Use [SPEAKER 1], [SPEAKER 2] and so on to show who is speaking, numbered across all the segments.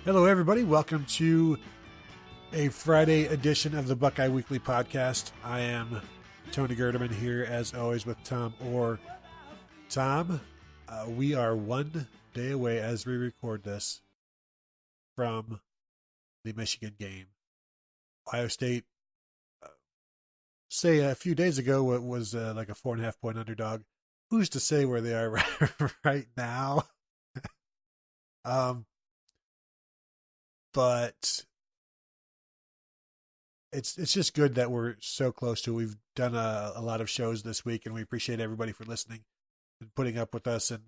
[SPEAKER 1] Hello, everybody. Welcome to a Friday edition of the Buckeye Weekly Podcast. I am Tony Gerdeman here, as always, with Tom Orr. Tom, we are one day away as we record this from the Michigan game. Ohio State, say a few days ago, it was like a 4.5 point underdog. Who's to say where they are right now? But it's just good that we're so close to it. We've done a lot of shows this week, and we appreciate everybody for listening and putting up with us and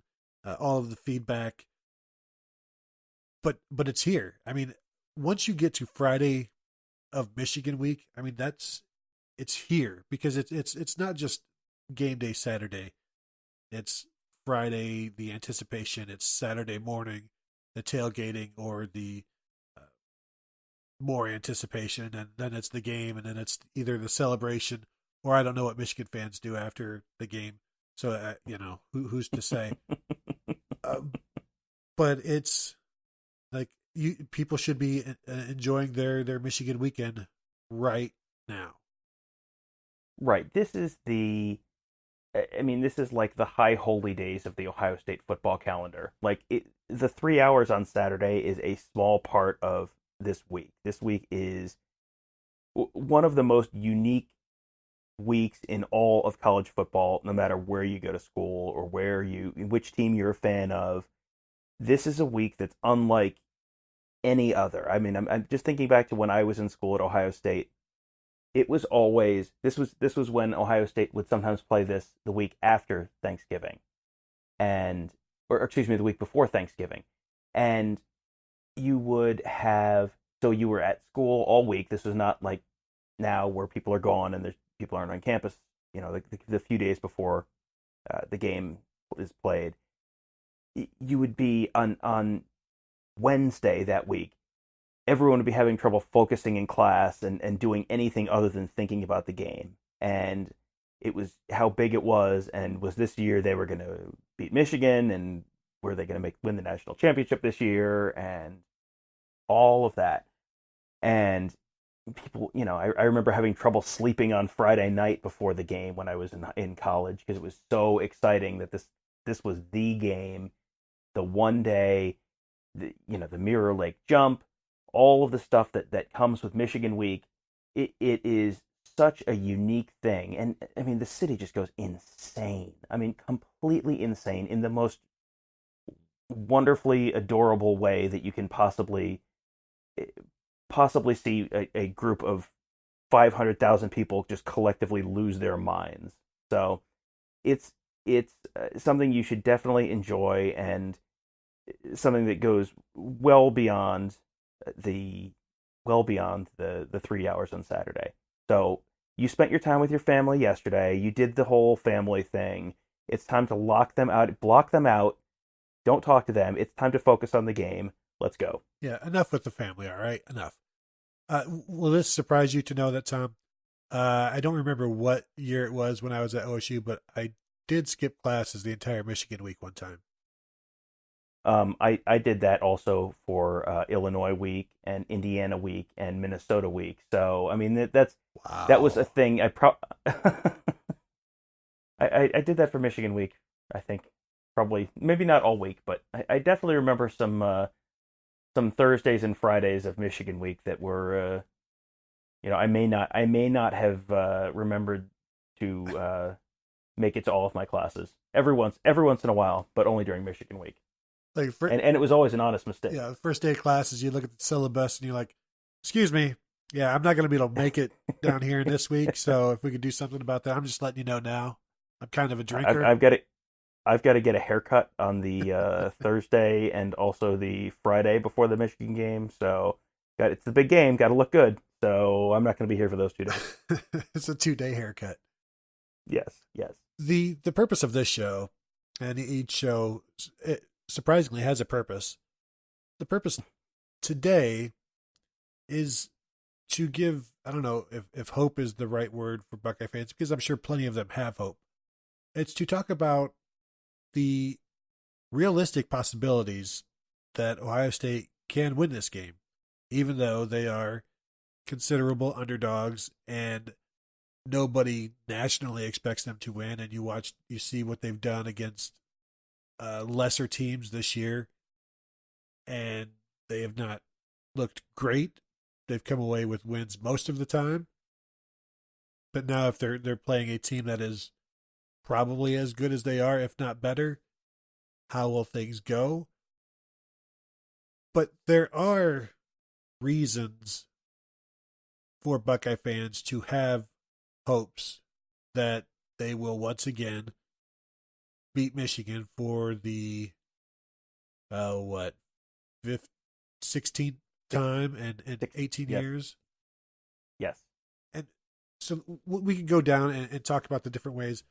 [SPEAKER 1] all of the feedback. But it's here. I mean, once you get to Friday of Michigan week, I mean it's here because it's not just game day Saturday. It's Friday, the anticipation. It's Saturday morning, the tailgating, or the more anticipation, and then it's the game, and then it's either the celebration, or I don't know what Michigan fans do after the game. So, who's to say? But it's like people should be enjoying their Michigan weekend right now.
[SPEAKER 2] Right. This is like the high holy days of the Ohio State football calendar. The 3 hours on Saturday is a small part of this week. This week is one of the most unique weeks in all of college football, no matter where you go to school or which team you're a fan of. This is a week that's unlike any other. I mean, I'm just thinking back to when I was in school at Ohio State. It was always, this was when Ohio State would sometimes play this the week after Thanksgiving, the week before Thanksgiving. And you were at school all week. This was not like now where people are gone and people aren't on campus, the few days before the game is played. You would be on Wednesday that week. Everyone would be having trouble focusing in class and doing anything other than thinking about the game. And it was how big it was, and was this year they were going to beat Michigan, and were they going to win the national championship this year, and all of that. And people, I remember having trouble sleeping on Friday night before the game when I was in college, because it was so exciting that this was the game, the one day, the Mirror Lake jump, all of the stuff that comes with Michigan week. It is such a unique thing. And I mean, the city just goes insane. I mean, completely insane in the most wonderfully adorable way that you can possibly see a group of 500,000 people just collectively lose their minds. So it's something you should definitely enjoy, and something that goes well beyond the 3 hours on Saturday. So you spent your time with your family yesterday. You did the whole family thing. It's time to lock them out, block them out. Don't talk to them. It's time to focus on the game. Let's go.
[SPEAKER 1] Yeah, enough with the family, all right? Enough. Will this surprise you to know that, Tom? I don't remember what year it was when I was at OSU, but I did skip classes the entire Michigan week one time.
[SPEAKER 2] I did that also for Illinois week and Indiana week and Minnesota week. So, I mean, that was a thing. I did that for Michigan week, I think. Probably, maybe not all week, but I definitely remember some Thursdays and Fridays of Michigan week that were, I may not have remembered to make it to all of my classes every once in a while, but only during Michigan week. And it was always an honest mistake.
[SPEAKER 1] Yeah, the first day of classes, you look at the syllabus and you're like, "Excuse me, yeah, I'm not going to be able to make it down here this week. So if we could do something about that, I'm just letting you know now. I'm kind of a drinker.
[SPEAKER 2] I've got to get a haircut on the Thursday and also the Friday before the Michigan game. So it's the big game. Got to look good. So I'm not going to be here for those 2 days.
[SPEAKER 1] It's a 2-day haircut.
[SPEAKER 2] Yes.
[SPEAKER 1] The purpose of this show, and each show, it surprisingly has a purpose. The purpose today is to give, I don't know if hope is the right word for Buckeye fans, because I'm sure plenty of them have hope. It's to talk about the realistic possibilities that Ohio State can win this game, even though they are considerable underdogs and nobody nationally expects them to win. And you see what they've done against lesser teams this year, and they have not looked great. They've come away with wins most of the time. But now if they're playing a team that is probably as good as they are, if not better, how will things go? But there are reasons for Buckeye fans to have hopes that they will once again beat Michigan for the 16th time in 18 years.
[SPEAKER 2] Yes.
[SPEAKER 1] And so we can go down and talk about the different ways.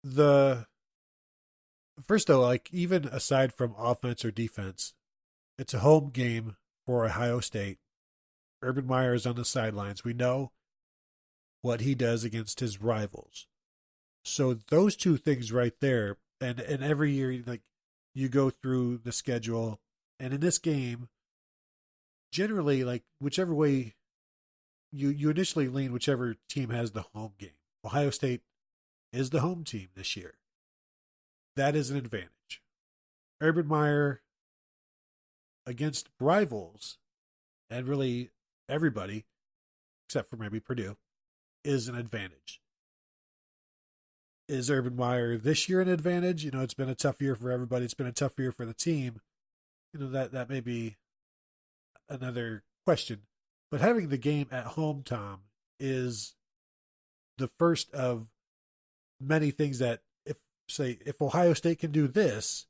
[SPEAKER 1] First though, like even aside from offense or defense, it's a home game for Ohio State. Urban Meyer is on the sidelines. We know what he does against his rivals. So those two things right there, and every year, like you go through the schedule, and in this game, generally, like whichever way you initially lean, whichever team has the home game. Ohio State is the home team this year. That is an advantage. Urban Meyer against rivals, and really everybody, except for maybe Purdue, is an advantage. Is Urban Meyer this year an advantage? You know, it's been a tough year for everybody. It's been a tough year for the team. You know, that may be another question. But having the game at home, Tom, is the first of many things that if Ohio State can do this,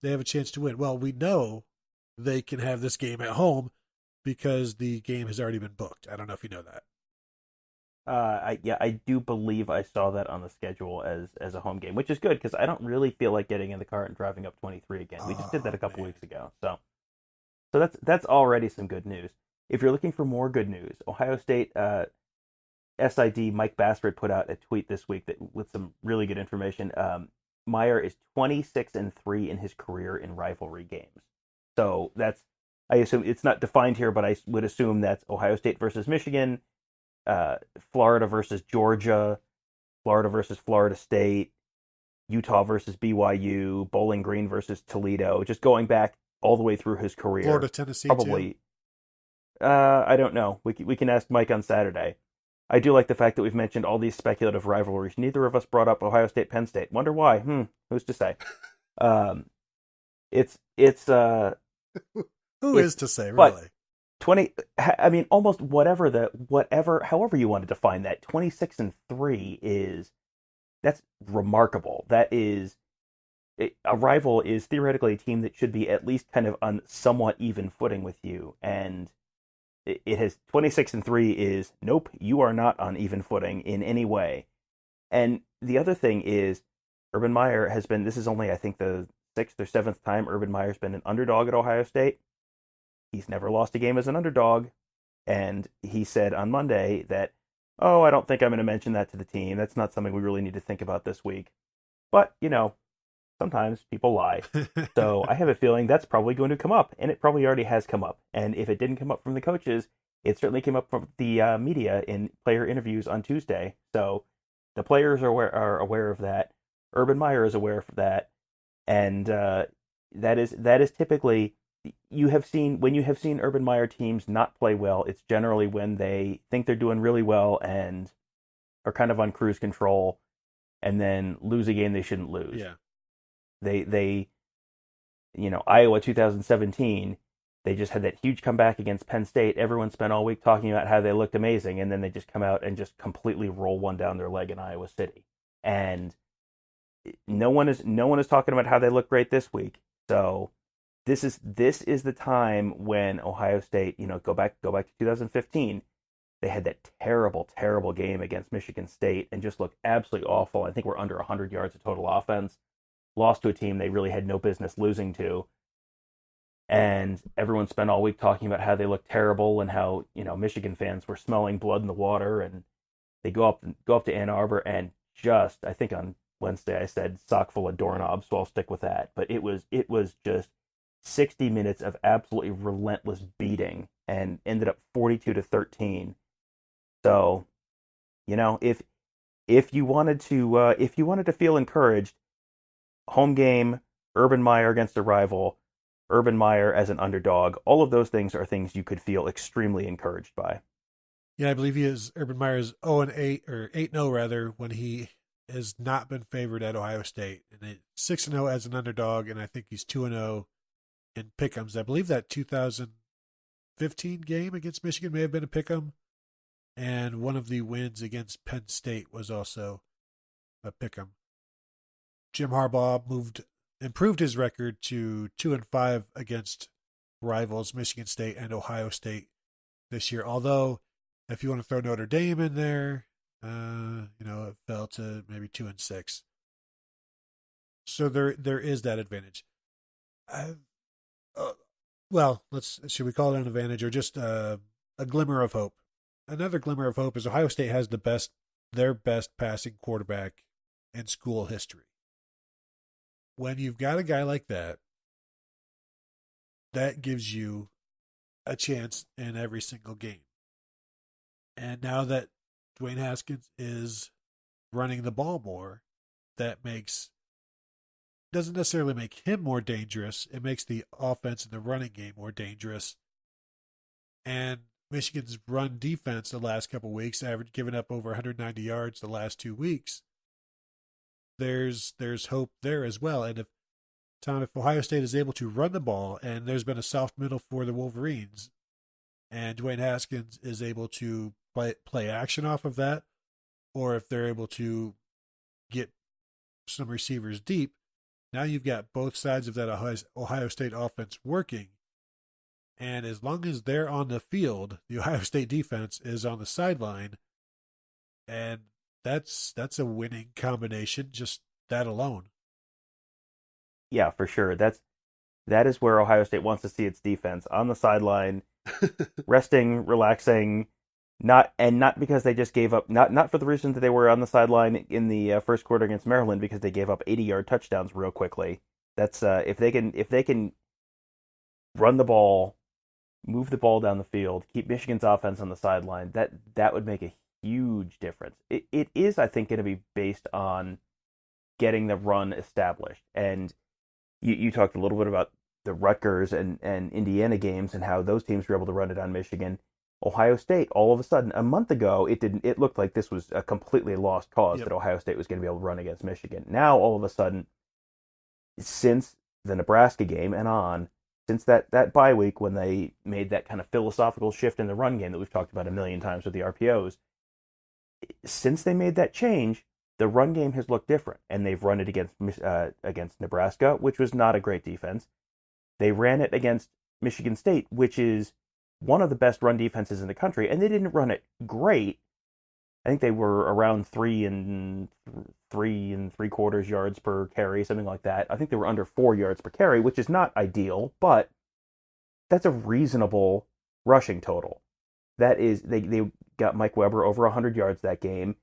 [SPEAKER 1] they have a chance to win. Well, we know they can have this game at home because the game has already been booked. I don't know if you know that.
[SPEAKER 2] I do believe I saw that on the schedule as a home game, which is good because I don't really feel like getting in the car and driving up 23 again. We just did that a couple weeks ago, so that's already some good news. If you're looking for more good news, Ohio State SID Mike Bassford put out a tweet this week with some really good information. Meyer is 26-3 in his career in rivalry games. So I assume it's not defined here, but I would assume that's Ohio State versus Michigan, Florida versus Georgia, Florida versus Florida State, Utah versus BYU, Bowling Green versus Toledo, just going back all the way through his career.
[SPEAKER 1] Florida, Tennessee,
[SPEAKER 2] probably.
[SPEAKER 1] Too?
[SPEAKER 2] I don't know. We can ask Mike on Saturday. I do like the fact that we've mentioned all these speculative rivalries. Neither of us brought up Ohio State, Penn State. Wonder why? Who's to say? It's
[SPEAKER 1] Who is to say, really?
[SPEAKER 2] 20. I mean, almost however you want to define that. 26-3 that's remarkable. That is a rival is theoretically a team that should be at least kind of on somewhat even footing with you, and it has 26-3 is nope, you are not on even footing in any way. And the other thing is, Urban Meyer has been. This is only I think the 6th or 7th time Urban Meyer's been an underdog at Ohio State. He's never lost a game as an underdog, and he said on Monday that, I don't think I'm going to mention that to the team. That's not something we really need to think about this week. But sometimes people lie. So I have a feeling that's probably going to come up, and it probably already has come up. And if it didn't come up from the coaches, it certainly came up from the media in player interviews on Tuesday. So the players are aware of that. Urban Meyer is aware of that. And that is typically, when you have seen Urban Meyer teams not play well, it's generally when they think they're doing really well and are kind of on cruise control and then lose a game they shouldn't lose.
[SPEAKER 1] Yeah.
[SPEAKER 2] They Iowa 2017, they just had that huge comeback against Penn State. Everyone spent all week talking about how they looked amazing, and then they just come out and just completely roll one down their leg in Iowa City. And no one is talking about how they look great this week. So this is the time when Ohio State, go back to 2015. They had that terrible, terrible game against Michigan State and just looked absolutely awful. I think we're under 100 yards of total offense. Lost to a team they really had no business losing to. And everyone spent all week talking about how they looked terrible and how, Michigan fans were smelling blood in the water. And they go up to Ann Arbor and just, I think on Wednesday I said sock full of doorknobs, so I'll stick with that. But it was just 60 minutes of absolutely relentless beating and ended up 42-13. So, if you wanted to feel encouraged, home game, Urban Meyer against a rival, Urban Meyer as an underdog, all of those things are things you could feel extremely encouraged by.
[SPEAKER 1] Yeah, I believe Urban Meyer is 0-8 or 8-0 rather when he has not been favored at Ohio State, and 6-0 as an underdog, and I think he's 2-0 in pick'ems. I believe that 2015 game against Michigan may have been a pick'em, and one of the wins against Penn State was also a pick'em. Jim Harbaugh improved his record to 2-5 against rivals Michigan State and Ohio State this year. Although, if you want to throw Notre Dame in there, it fell to maybe 2-6. So there is that advantage. Should we call it an advantage or just a glimmer of hope? Another glimmer of hope is Ohio State has their best passing quarterback in school history. When you've got a guy like that, that gives you a chance in every single game. And now that Dwayne Haskins is running the ball more, that doesn't necessarily make him more dangerous. It makes the offense in the running game more dangerous. And Michigan's run defense the last couple of weeks, giving up over 190 yards the last 2 weeks. There's hope there as well. And if Ohio State is able to run the ball, and there's been a soft middle for the Wolverines, and Dwayne Haskins is able to play action off of that, or if they're able to get some receivers deep, now you've got both sides of that Ohio State offense working. And as long as they're on the field, the Ohio State defense is on the sideline, and that's a winning combination, just that alone.
[SPEAKER 2] Yeah, for sure. That is where Ohio State wants to see its defense, on the sideline, resting, relaxing, not because they just gave up, not for the reason that they were on the sideline in the first quarter against Maryland because they gave up 80-yard touchdowns real quickly. That's if they can run the ball, move the ball down the field, keep Michigan's offense on the sideline, that would make a huge difference. It is, I think, going to be based on getting the run established. And you talked a little bit about the Rutgers and Indiana games and how those teams were able to run it on Michigan. Ohio State, all of a sudden, a month ago, it looked like this was a completely lost cause, that Ohio State was going to be able to run against Michigan. Now, all of a sudden, since the Nebraska game and on, since that bye week when they made that kind of philosophical shift in the run game that we've talked about a million times with the RPOs, since they made that change, the run game has looked different, and they've run it against Nebraska, which was not a great defense. They ran it against Michigan State, which is one of the best run defenses in the country, and they didn't run it great. I think they were around 3 3/4 yards per carry, something like that. I think they were under 4 yards per carry, which is not ideal, but that's a reasonable rushing total. That is, they got Mike Weber over 100 yards that game.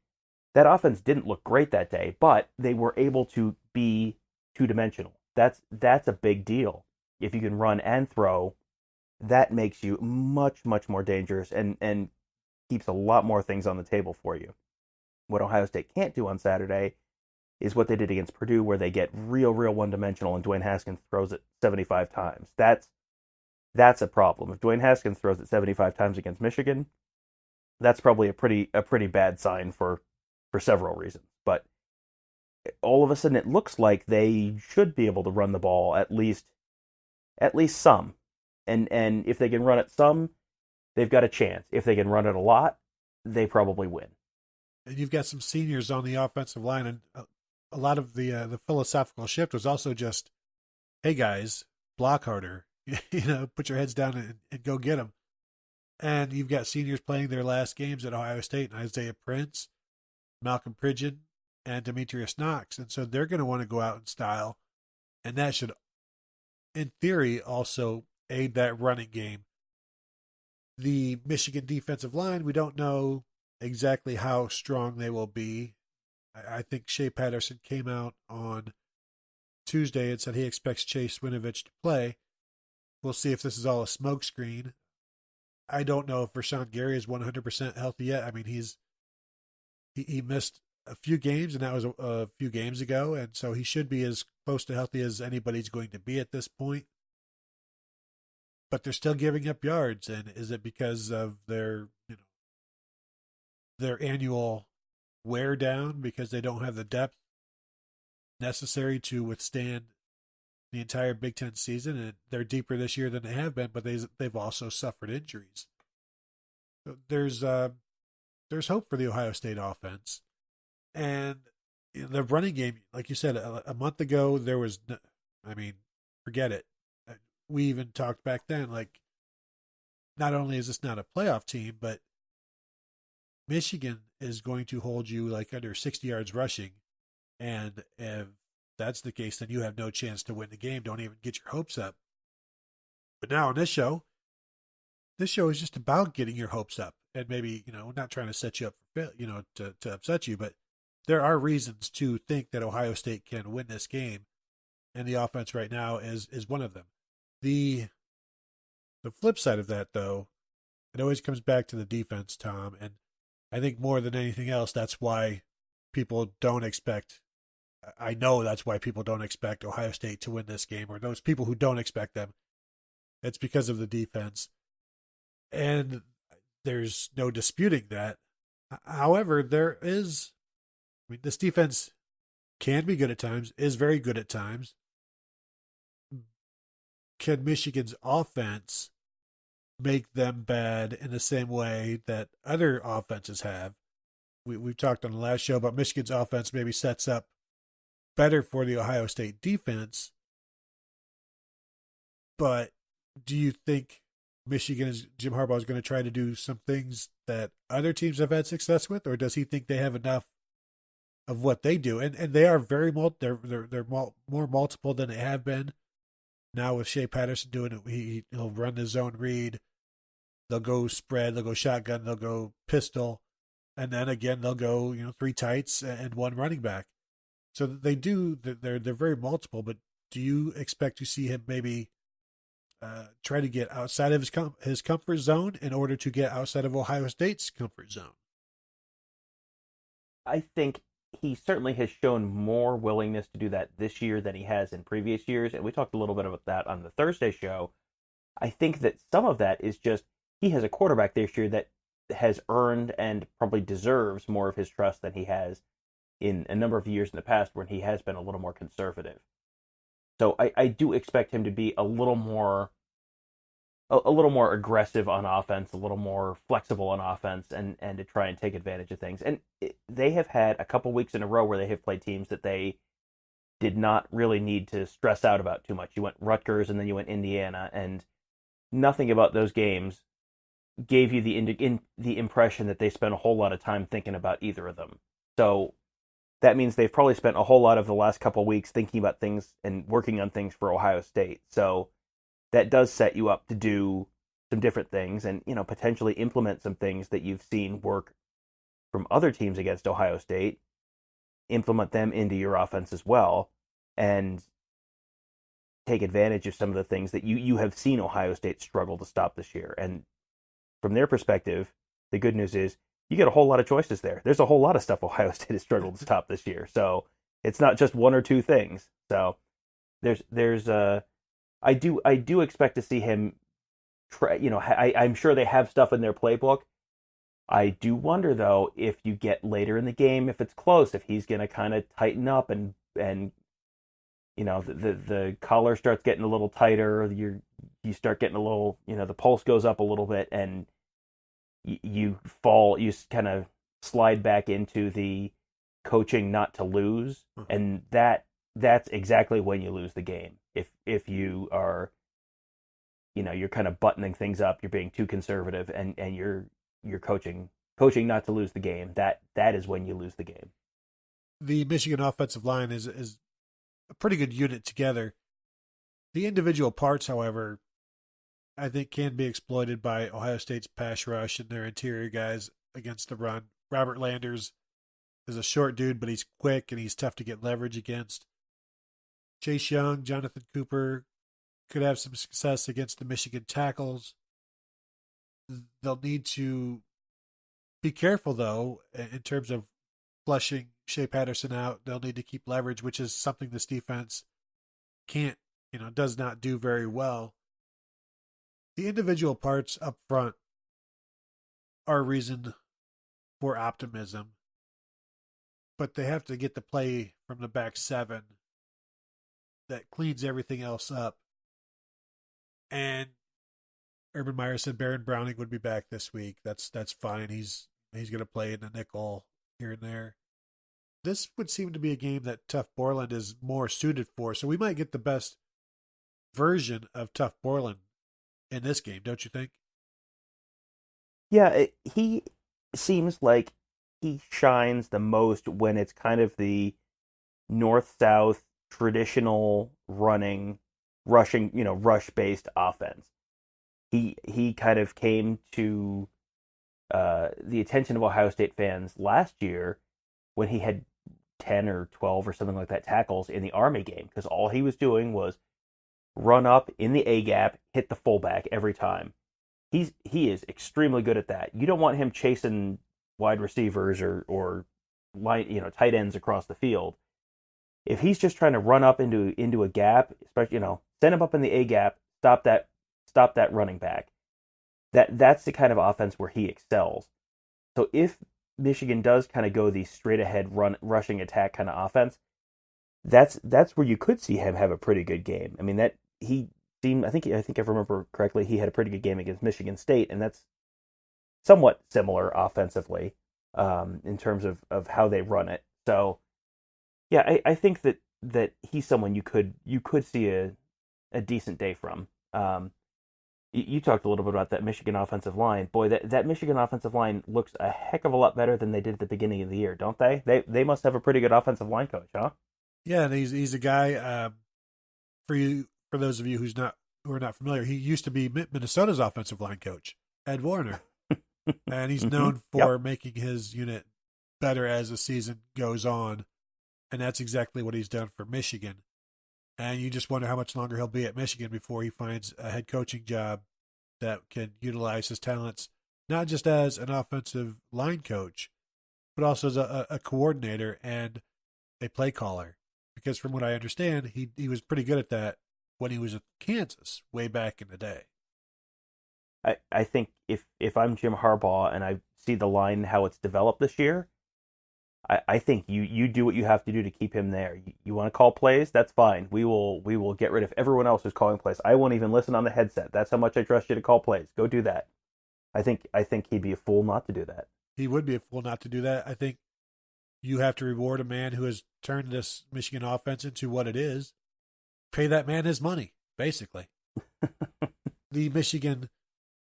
[SPEAKER 2] That offense didn't look great that day, but they were able to be two-dimensional. That's a big deal. If you can run and throw, that makes you much, much more dangerous and keeps a lot more things on the table for you. What Ohio State can't do on Saturday is what they did against Purdue, where they get real one-dimensional and Dwayne Haskins throws it 75 times. That's a problem. If Dwayne Haskins throws it 75 times against Michigan, that's probably a pretty bad sign for several reasons. But all of a sudden, it looks like they should be able to run the ball at least some. And if they can run it some, they've got a chance. If they can run it a lot, they probably win.
[SPEAKER 1] And you've got some seniors on the offensive line, and a lot of the philosophical shift was also just, hey guys, block harder, put your heads down and go get them. And you've got seniors playing their last games at Ohio State, and Isaiah Prince, Malcolm Pridgeon, and Demetrius Knox, and so they're going to want to go out in style, and that should, in theory, also aid that running game. The Michigan defensive line, we don't know exactly how strong they will be. I think Shea Patterson came out on Tuesday and said he expects Chase Winovich to play. we'll see if this is all a smokescreen. I don't know if Rashawn Gary is 100% healthy yet. I mean, he missed a few games, and that was a few games ago, and so he should be as close to healthy as anybody's going to be at this point. But they're still giving up yards, and is it because of their annual wear down because they don't have the depth necessary to withstand the entire Big Ten season? And they're deeper this year than they have been, but they've also suffered injuries. So there's hope for the Ohio State offense. And the running game, like you said, a month ago, there was, forget it. We even talked back then, like, not only is this not a playoff team, but Michigan is going to hold you like under 60 yards rushing. And if that's the case, then you have no chance to win the game. Don't even get your hopes up. But now on this show is just about getting your hopes up. And maybe, not trying to set you up for, to upset you, but there are reasons to think that Ohio State can win this game, and the offense right now is one of them. The flip side of that, though, it always comes back to the defense, Tom, and I think more than anything else, that's why people don't expect. I know that's why people don't expect Ohio State to win this game, or those people who don't expect them. It's because of the defense, and there's no disputing that. However, this defense can be good at times, is very good at times. Can Michigan's offense make them bad in the same way that other offenses have? We've talked on the last show about Michigan's offense maybe sets up better for the Ohio State defense. But do you think Jim Harbaugh is going to try to do some things that other teams have had success with, or does he think they have enough of what they do? And they are they're more multiple than they have been. Now with Shea Patterson doing it, he'll run the zone read. They'll go spread, they'll go shotgun, they'll go pistol, and then again they'll go 3 tights and 1 running back. So they do. They're very multiple. But do you expect to see him maybe try to get outside of his comfort zone in order to get outside of Ohio State's comfort zone?
[SPEAKER 2] I think he certainly has shown more willingness to do that this year than he has in previous years, and we talked a little bit about that on the Thursday show. I think that some of that is just he has a quarterback this year that has earned and probably deserves more of his trust than he has in a number of years in the past when he has been a little more conservative. So I do expect him to be a little more aggressive on offense, a little more flexible on offense, and to try and take advantage of things. And they have had a couple weeks in a row where they have played teams that they did not really need to stress out about too much. You went Rutgers and then you went Indiana, and nothing about those games gave you the impression that they spent a whole lot of time thinking about either of them. So that means they've probably spent a whole lot of the last couple of weeks thinking about things and working on things for Ohio State. So that does set you up to do some different things and, potentially implement some things that you've seen work from other teams against Ohio State, implement them into your offense as well, and take advantage of some of the things that you have seen Ohio State struggle to stop this year. And from their perspective, the good news is you get a whole lot of choices there. There's a whole lot of stuff Ohio State has struggled to stop this year. So it's not just one or two things. So I do expect to see him try, I'm sure they have stuff in their playbook. I do wonder though, if you get later in the game, if it's close, if he's going to kind of tighten up and the collar starts getting a little tighter, you start getting a little, the pulse goes up a little bit, and you kind of slide back into the coaching not to lose, and that's exactly when you lose the game. If you are, you're kind of buttoning things up, you're being too conservative, and you're coaching not to lose the game, that is when you lose the game.
[SPEAKER 1] The Michigan offensive line is a pretty good unit together. The individual parts, however, I think can be exploited by Ohio State's pass rush and their interior guys against the run. Robert Landers is a short dude, but he's quick and he's tough to get leverage against. Chase Young, Jonathan Cooper, could have some success against the Michigan tackles. They'll need to be careful, though, in terms of flushing Shea Patterson out. They'll need to keep leverage, which is something this defense does not do very well. The individual parts up front are a reason for optimism, but they have to get the play from the back seven that cleans everything else up. And Urban Meyer said Baron Browning would be back this week. That's fine. He's going to play in the nickel here and there. This would seem to be a game that Tough Borland is more suited for, so we might get the best version of Tough Borland in this game, don't you think?
[SPEAKER 2] Yeah, he seems like he shines the most when it's kind of the north-south traditional rushing, rush-based offense. He kind of came to the attention of Ohio State fans last year when he had 10 or 12 or something like that tackles in the Army game, because all he was doing was run up in the A-gap, hit the fullback every time. He is extremely good at that. You don't want him chasing wide receivers or tight ends across the field. If he's just trying to run up into a gap, especially send him up in the A-gap, stop that running back. That's the kind of offense where he excels. So if Michigan does kind of go the straight ahead rushing attack kind of offense, that's where you could see him have a pretty good game. I mean, that he seemed, I think if I remember correctly, he had a pretty good game against Michigan State, and that's somewhat similar offensively in terms of how they run it. So yeah, I think that he's someone you could see a decent day from. You talked a little bit about that Michigan offensive line. Boy, that Michigan offensive line looks a heck of a lot better than they did at the beginning of the year, don't they? They must have a pretty good offensive line coach, huh?
[SPEAKER 1] Yeah, and he's a guy. For those of you who are not familiar, he used to be Minnesota's offensive line coach, Ed Warner, and he's known for making his unit better as the season goes on, and that's exactly what he's done for Michigan. And you just wonder how much longer he'll be at Michigan before he finds a head coaching job that can utilize his talents, not just as an offensive line coach, but also as a coordinator and a play caller. Because from what I understand, he was pretty good at that when he was at Kansas way back in the day.
[SPEAKER 2] I think if I'm Jim Harbaugh and I see the line, how it's developed this year, I think you do what you have to do to keep him there. You want to call plays? That's fine. We will get rid of everyone else who's calling plays. I won't even listen on the headset. That's how much I trust you to call plays. Go do that. I think he'd be a fool not to do that.
[SPEAKER 1] He would be a fool not to do that. I think you have to reward a man who has turned this Michigan offense into what it is. Pay that man his money, basically. The Michigan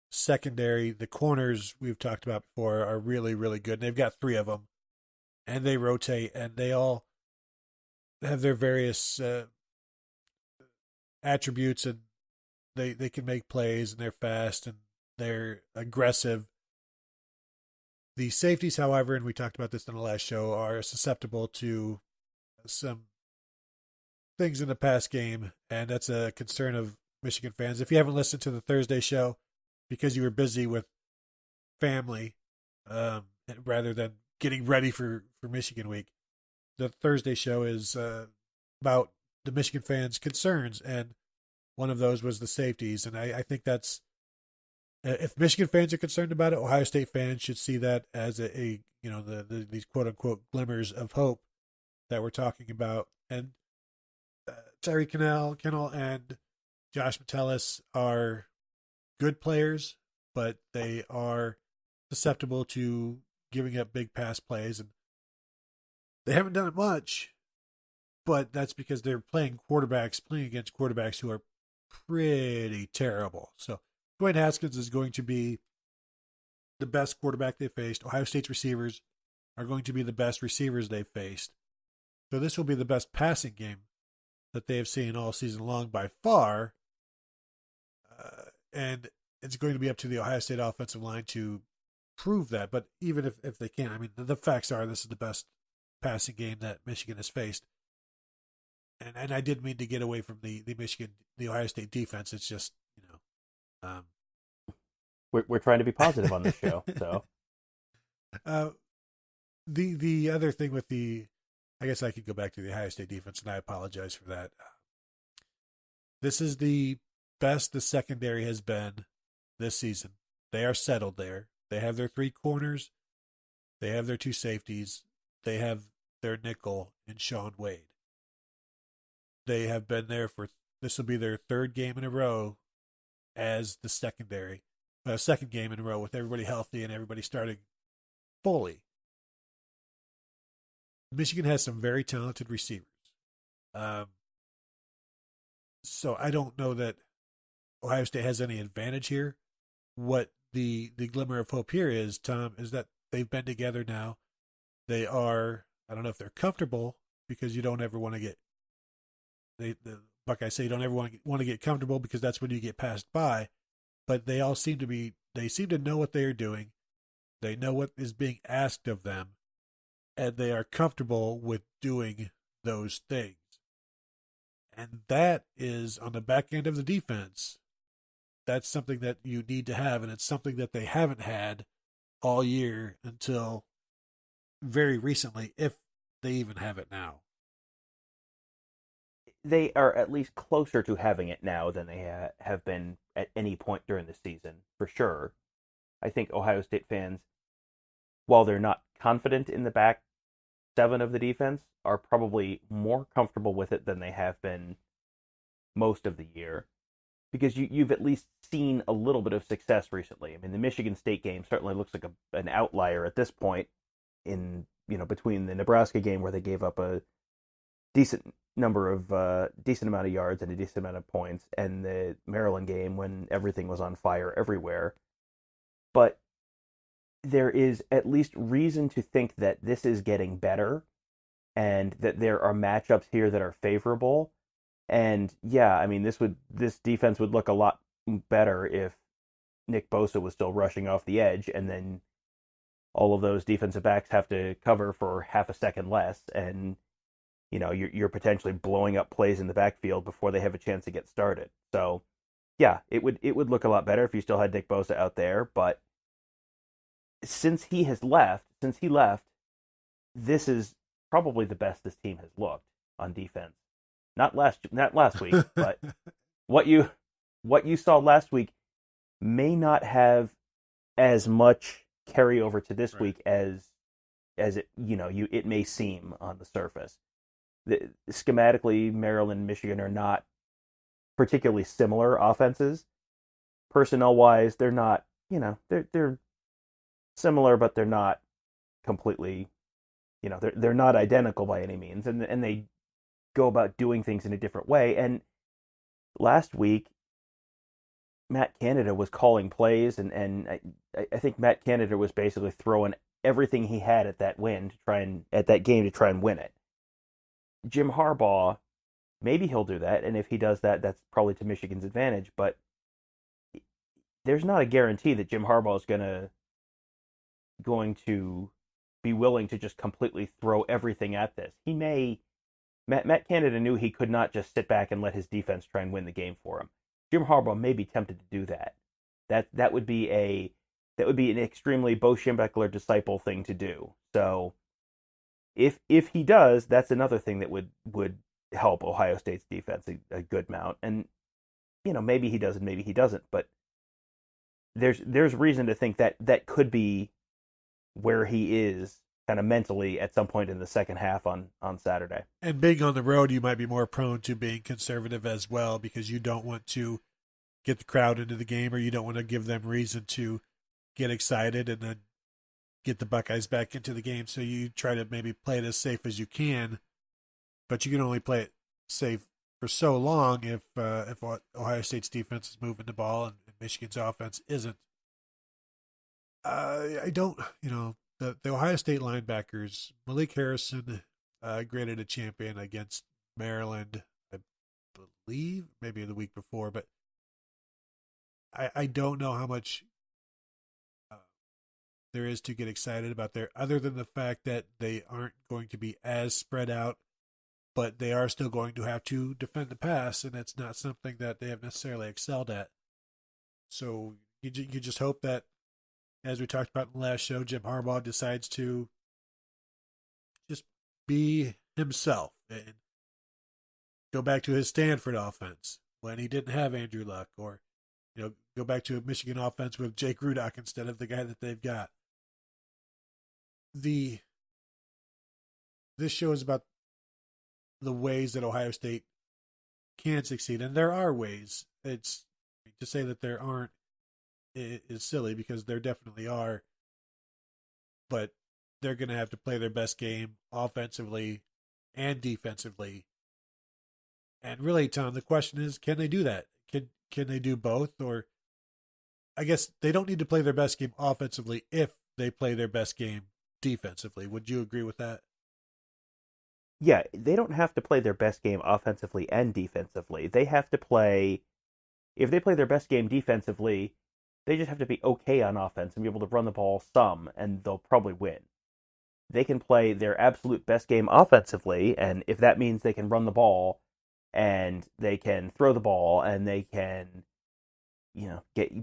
[SPEAKER 1] secondary, the corners we've talked about before, are really, really good. And they've got 3 of them. And they rotate, and they all have their various attributes, and they can make plays, and they're fast, and they're aggressive. The safeties, however, and we talked about this in the last show, are susceptible to some things in the past game, and that's a concern of Michigan fans. If you haven't listened to the Thursday show because you were busy with family rather than getting ready for Michigan week, the Thursday show is about the Michigan fans' concerns, and one of those was the safeties. And I think that's, if Michigan fans are concerned about it, Ohio State fans should see that as these quote unquote glimmers of hope that we're talking about. And Tyree Kennel and Josh Metellus are good players, but they are susceptible to giving up big pass plays, and they haven't done it much, but that's because they're playing against quarterbacks who are pretty terrible. So Dwayne Haskins is going to be the best quarterback they faced. Ohio State's receivers are going to be the best receivers they've faced. So this will be the best passing game that they have seen all season long by far. And it's going to be up to the Ohio State offensive line to prove that. But even if they can't, I mean, the facts are this is the best passing game that Michigan has faced. and I didn't mean to get away from the Ohio State defense. It's just,
[SPEAKER 2] We're trying to be positive on this show, so.
[SPEAKER 1] The other thing with I guess I could go back to the Ohio State defense, and I apologize for that. This is the best the secondary has been this season. They are settled there. They have their 3 corners. They have their 2 safeties. They have their nickel in Sean Wade. They have been there this will be their 3rd game in a row as the secondary. 2nd game in a row with everybody healthy and everybody starting fully. Michigan has some very talented receivers. So I don't know that Ohio State has any advantage here. What the glimmer of hope here is, Tom, is that they've been together now. They are, I don't know if they're comfortable, because you don't ever want to get, the Buckeyes say you don't ever want to get comfortable, because that's when you get passed by. But they all seem to know what they are doing. They know what is being asked of them, and they are comfortable with doing those things. And that is on the back end of the defense. That's something that you need to have, and it's something that they haven't had all year until very recently, if they even have it now.
[SPEAKER 2] They are at least closer to having it now than they have been at any point during the season, for sure. I think Ohio State fans, while they're not confident in the back 7 of the defense, are probably more comfortable with it than they have been most of the year, because you've at least seen a little bit of success recently. I mean, the Michigan State game certainly looks like an outlier at this point, in between the Nebraska game where they gave up a decent amount of yards and a decent amount of points, and the Maryland game when everything was on fire everywhere. But there is at least reason to think that this is getting better, and that there are matchups here that are favorable. And yeah, I mean, this defense would look a lot better if Nick Bosa was still rushing off the edge, and then all of those defensive backs have to cover for half a second less, and you're potentially blowing up plays in the backfield before they have a chance to get started. So yeah, it would look a lot better if you still had Nick Bosa out there. But since he left, this is probably the best this team has looked on defense. Not last week, but what you saw last week may not have as much carryover to this week as it it may seem on the surface. Schematically, Maryland and Michigan are not particularly similar offenses. Personnel wise, they're not, they're similar, but they're not completely, they're not identical by any means, and they go about doing things in a different way. And last week, Matt Canada was calling plays, and I think Matt Canada was basically throwing everything he had at that game to try and win it. Jim Harbaugh, maybe he'll do that, and if he does that, that's probably to Michigan's advantage. But there's not a guarantee that Jim Harbaugh is going to be willing to just completely throw everything at this. He may. Matt Canada knew he could not just sit back and let his defense try and win the game for him. Jim Harbaugh may be tempted to do that. That would be an extremely Bo Schembechler disciple thing to do. So if he does, that's another thing that would help Ohio State's defense a good amount. And maybe he does and maybe he doesn't, but there's reason to think that could be where he is kind of mentally at some point in the second half on Saturday.
[SPEAKER 1] And being on the road, you might be more prone to being conservative as well, because you don't want to get the crowd into the game, or you don't want to give them reason to get excited and then get the Buckeyes back into the game. So you try to maybe play it as safe as you can, but you can only play it safe for so long if Ohio State's defense is moving the ball and Michigan's offense isn't. I don't, the Ohio State linebackers, Malik Harrison graded a champion against Maryland, I believe, maybe the week before, but I don't know how much there is to get excited about there, other than the fact that they aren't going to be as spread out but they are still going to have to defend the pass, and it's not something that they have necessarily excelled at. So you just hope that, as we talked about in the last show, Jim Harbaugh decides to just be himself and go back to his Stanford offense when he didn't have Andrew Luck, or go back to a Michigan offense with Jake Rudock instead of the guy that they've got. This show is about the ways that Ohio State can succeed, and there are ways. It's to say that there aren't is silly, because there definitely are, but they're going to have to play their best game offensively and defensively. And really, Tom, the question is, can they do that? Can they do both? Or I guess they don't need to play their best game offensively if they play their best game defensively. Would you agree with that?
[SPEAKER 2] Yeah, they don't have to play their best game offensively and defensively. They have to play, if they play their best game defensively, they just have to be okay on offense and be able to run the ball some, and they'll probably win. They can play their absolute best game offensively, and if that means they can run the ball, and they can throw the ball, and they can,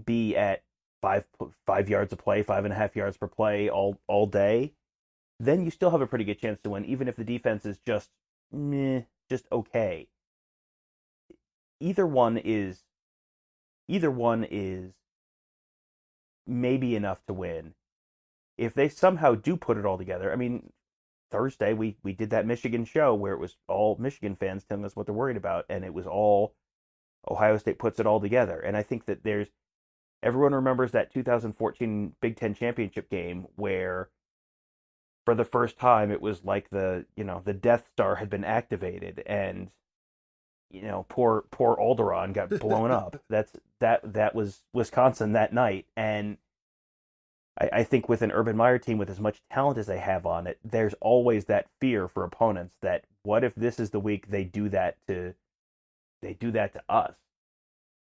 [SPEAKER 2] be at 5 yards a play, 5.5 yards per play all day, then you still have a pretty good chance to win, even if the defense is just okay. Either one is maybe enough to win. If they somehow do put it all together, I mean, Thursday we did that Michigan show where it was all Michigan fans telling us what they're worried about, and it was all Ohio State puts it all together. And I think that everyone remembers that 2014 Big Ten championship game where, for the first time, it was like the Death Star had been activated, and poor Alderaan got blown up. That was Wisconsin that night, and I think with an Urban Meyer team with as much talent as they have on it, there's always that fear for opponents that what if this is the week they do that to us?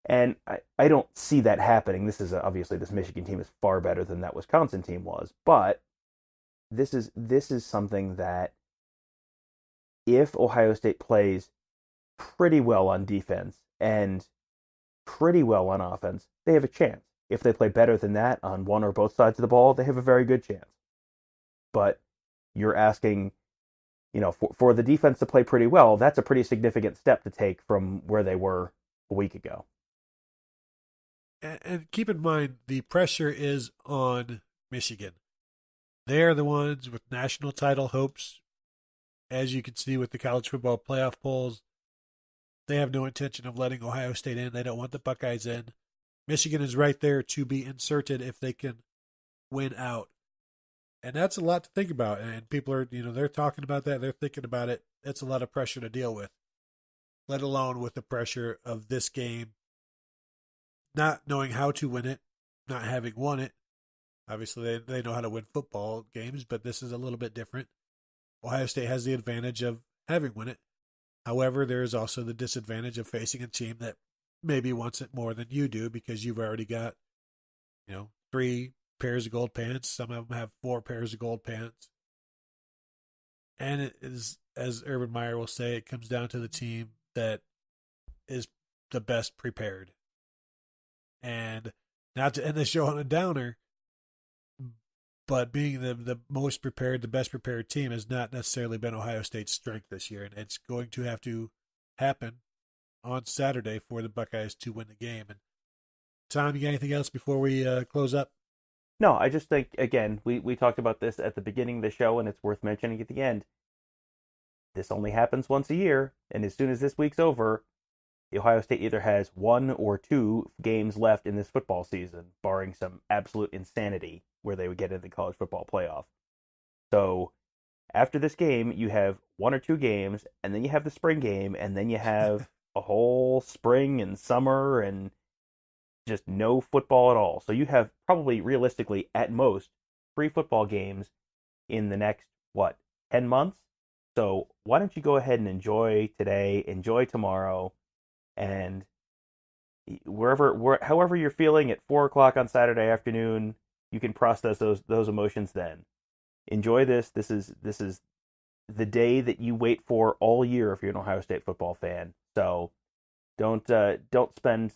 [SPEAKER 2] And I don't see that happening. Obviously this Michigan team is far better than that Wisconsin team was, but this is something that if Ohio State plays pretty well on defense and pretty well on offense, they have a chance. If they play better than that on one or both sides of the ball, they have a very good chance. But you're asking, for the defense to play pretty well, that's a pretty significant step to take from where they were a week ago.
[SPEAKER 1] And keep in mind, the pressure is on Michigan. They're the ones with national title hopes. As you can see with the college football playoff polls, they have no intention of letting Ohio State in. They don't want the Buckeyes in. Michigan is right there to be inserted if they can win out. And that's a lot to think about. And people are, they're talking about that. They're thinking about it. It's a lot of pressure to deal with, let alone with the pressure of this game, not knowing how to win it, not having won it. Obviously, they know how to win football games, but this is a little bit different. Ohio State has the advantage of having won it. However, there is also the disadvantage of facing a team that maybe wants it more than you do, because you've already got, 3 pairs of gold pants. Some of them have 4 pairs of gold pants. And it is, as Urban Meyer will say, it comes down to the team that is the best prepared. And not to end the show on a downer, but being the most prepared, the best prepared team has not necessarily been Ohio State's strength this year. And it's going to have to happen on Saturday for the Buckeyes to win the game. And Tom, you got anything else before we close up?
[SPEAKER 2] No, I just think, again, we talked about this at the beginning of the show, and it's worth mentioning at the end. This only happens once a year, and as soon as this week's over, the Ohio State either has 1 or 2 games left in this football season, barring some absolute insanity where they would get into the college football playoff. So after this game, you have 1 or 2 games, and then you have the spring game, and then you have a whole spring and summer and just no football at all. So you have probably realistically at most 3 football games in the next 10 months. So why don't you go ahead and enjoy today, enjoy tomorrow, and however you're feeling at 4:00 on Saturday afternoon, you can process those emotions then. Enjoy this. This is the day that you wait for all year if you're an Ohio State football fan. So don't spend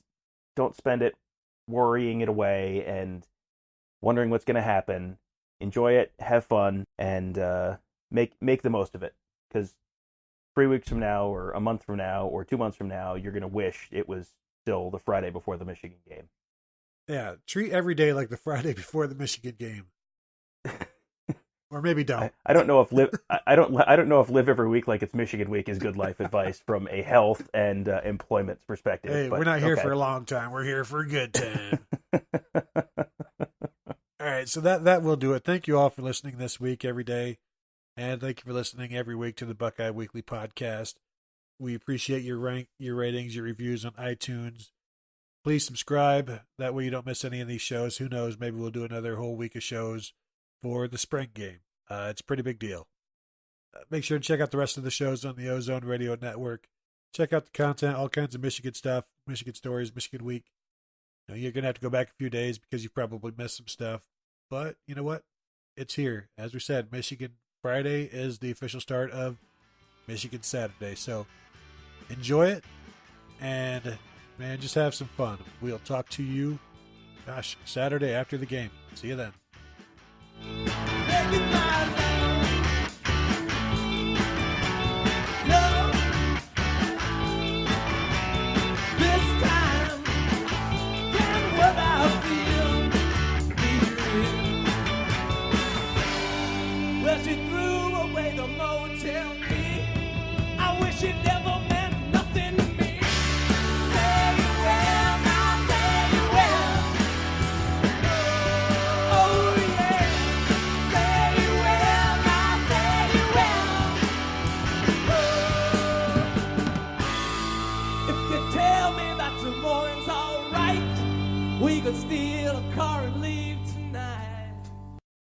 [SPEAKER 2] it worrying it away and wondering what's going to happen. Enjoy it, have fun, and make the most of it. Because 3 weeks from now, or a month from now, or 2 months from now, you're going to wish it was still the Friday before the Michigan game.
[SPEAKER 1] Yeah, treat every day like the Friday before the Michigan game. Or maybe don't.
[SPEAKER 2] I don't know if I don't know if live every week like it's Michigan week is good life advice from a health and employment perspective.
[SPEAKER 1] Hey,
[SPEAKER 2] but,
[SPEAKER 1] we're not here
[SPEAKER 2] okay.
[SPEAKER 1] for a long time. We're here for a good time. All right, so that will do it. Thank you all for listening this week, every day, and thank you for listening every week to the Buckeye Weekly Podcast. We appreciate your ratings, your reviews on iTunes. Please subscribe. That way you don't miss any of these shows. Who knows? Maybe we'll do another whole week of shows for the spring game. It's a pretty big deal. Make sure to check out the rest of the shows on the Ozone Radio Network. Check out the content, all kinds of Michigan stuff, Michigan stories, Michigan week. You're going to have to go back a few days because you probably missed some stuff. But you know what? It's here. As we said, Michigan Friday is the official start of Michigan Saturday. So enjoy it and, man, just have some fun. We'll talk to you, Saturday after the game. See you then.
[SPEAKER 3] She threw away the motel key. I wish it never meant nothing to me. Say it well, now say it well. Oh yeah. Say it well, now say it well. If you tell me that tomorrow's alright, we could steal a car and leave.